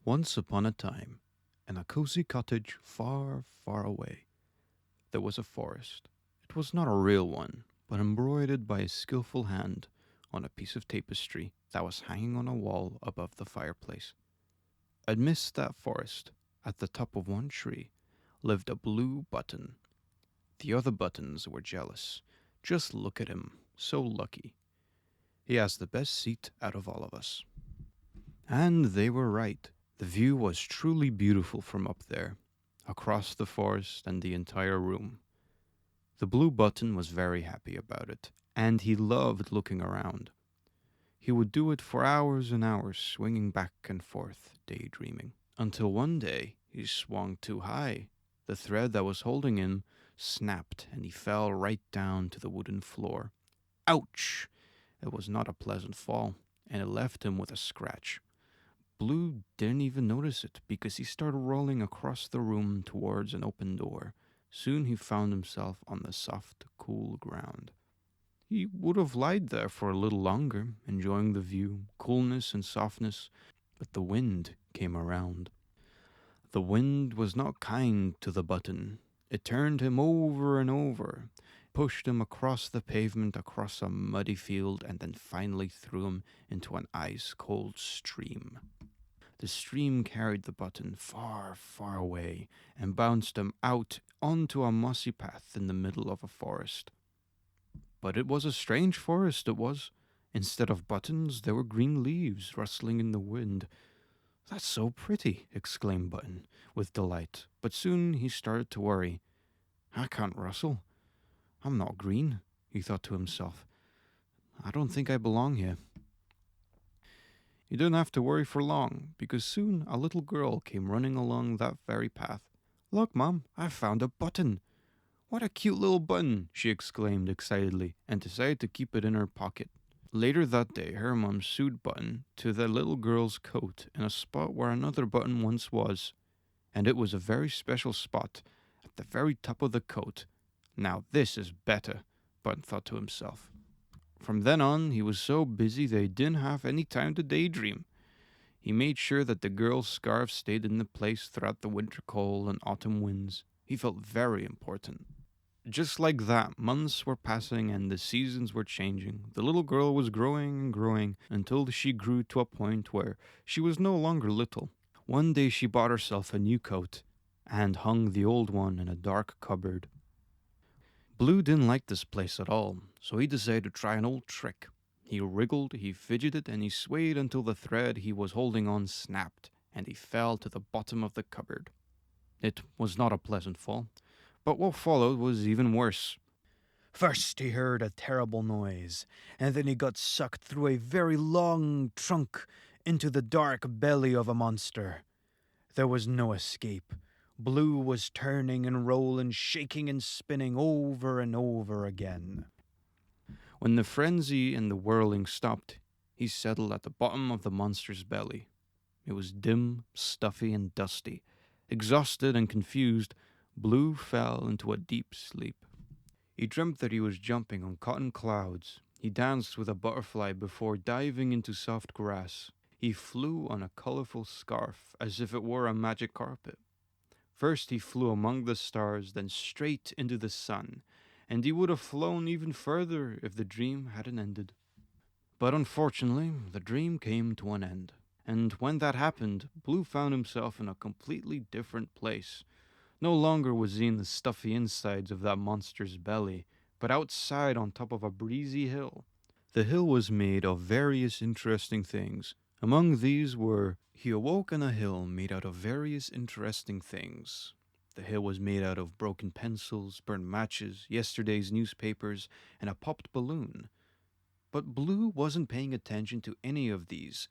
Once upon a time, in a cozy cottage far, far away, there was a forest. It was not a real one, but embroidered by a skillful hand on a piece of tapestry that was hanging on a wall above the fireplace. Amidst that forest, at the top of one tree, lived a blue button. The other buttons were jealous. Just look at him, so lucky. He has the best seat out of all of us. And they were right. The view was truly beautiful from up there, across the forest and the entire room. The blue button was very happy about it, and he loved looking around. He would do it for hours and hours, swinging back and forth, daydreaming, until one day he swung too high. The thread that was holding him snapped, and he fell right down to the wooden floor. Ouch! It was not a pleasant fall, and it left him with a scratch. Blue didn't even notice it because he started rolling across the room towards an open door. Soon he found himself on the soft, cool ground. He would have lied there for a little longer, enjoying the view, coolness and softness, but the wind came around. The wind was not kind to the button. It turned him over and over, pushed him across the pavement, across a muddy field, and then finally threw him into an ice-cold stream. The stream carried the button far, far away and bounced him out onto a mossy path in the middle of a forest. But it was a strange forest, it was. Instead of buttons, there were green leaves rustling in the wind. "That's so pretty," exclaimed Button with delight. But soon he started to worry. "I can't rustle. I'm not green," he thought to himself. "I don't think I belong here." He didn't have to worry for long, because soon a little girl came running along that very path. "Look, Mom, I found a button." "What a cute little button," she exclaimed excitedly, and decided to keep it in her pocket. Later that day, her mom sewed Button to the little girl's coat in a spot where another button once was, and it was a very special spot at the very top of the coat. "Now this is better," Button thought to himself. From then on, he was so busy that he didn't have any time to daydream. He made sure that the girl's scarf stayed in the place throughout the winter cold and autumn winds. He felt very important. Just like that, months were passing and the seasons were changing. The little girl was growing and growing until she grew to a point where she was no longer little. One day she bought herself a new coat and hung the old one in a dark cupboard. Blue didn't like this place at all, so he decided to try an old trick. He wriggled, he fidgeted, and he swayed until the thread he was holding on snapped, and he fell to the bottom of the cupboard. It was not a pleasant fall, but what followed was even worse. First he heard a terrible noise, and then he got sucked through a very long trunk into the dark belly of a monster. There was no escape. Blue was turning and rolling, shaking and spinning over and over again. When the frenzy and the whirling stopped, he settled at the bottom of the monster's belly. It was dim, stuffy, and dusty. Exhausted and confused, Blue fell into a deep sleep. He dreamt that he was jumping on cotton clouds. He danced with a butterfly before diving into soft grass. He flew on a colorful scarf as if it were a magic carpet. First he flew among the stars, then straight into the sun, and he would have flown even further if the dream hadn't ended. But unfortunately, the dream came to an end. And when that happened, Blue found himself in a completely different place. No longer was he in the stuffy insides of that monster's belly, but outside on top of a breezy hill. The hill was made of various interesting things. Among these were, he awoke on a hill made out of various interesting things. The hill was made out of broken pencils, burnt matches, yesterday's newspapers, and a popped balloon. But Blue wasn't paying attention to any of these,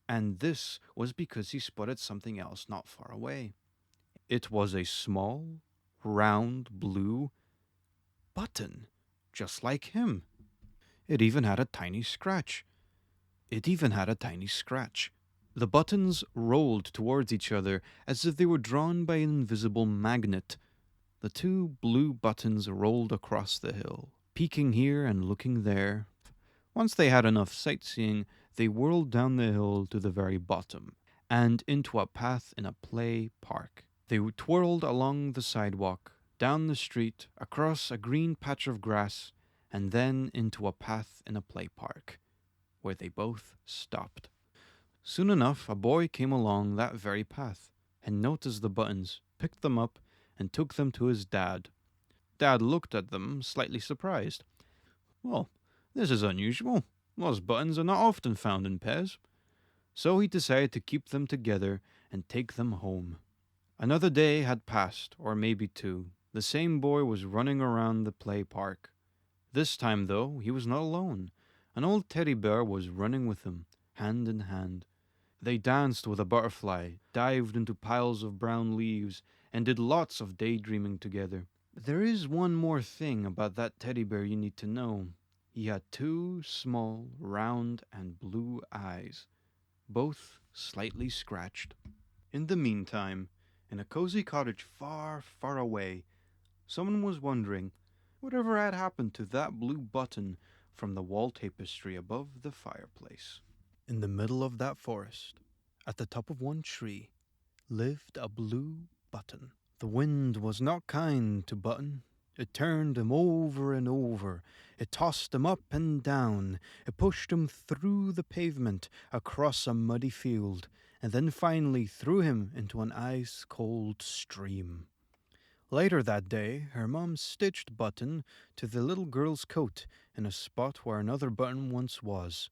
and this was because he spotted something else not far away. It was a small, round, blue button, just like him. It even had a tiny scratch. The buttons rolled towards each other as if they were drawn by an invisible magnet. The two blue buttons rolled across the hill, peeking here and looking there. Once they had enough sightseeing, they whirled down the hill to the very bottom. and into a path in a play park. They twirled along the sidewalk, down the street, across a green patch of grass, and then into a path in a play park, where they both stopped. Soon enough, a boy came along that very path and noticed the buttons, picked them up, and took them to his dad. Dad looked at them, slightly surprised. Well, this is unusual. Those buttons are not often found in pairs. So he decided to keep them together and take them home. Another day had passed, or maybe two. The same boy was running around the play park. This time, though, he was not alone. An old teddy bear was running with him, hand in hand. They danced with a butterfly, dived into piles of brown leaves, and did lots of daydreaming together. There is one more thing about that teddy bear you need to know. He had two small, round, and blue eyes, both slightly scratched. In the meantime, in a cozy cottage far, far away, someone was wondering whatever had happened to that blue button from the wall tapestry above the fireplace. In the middle of that forest, at the top of one tree, lived a blue button. The wind was not kind to Button. It turned him over and over. It tossed him up and down. It pushed him through the pavement, across a muddy field, and then finally threw him into an ice-cold stream. Later that day, her mom stitched Button to the little girl's coat in a spot where another button once was.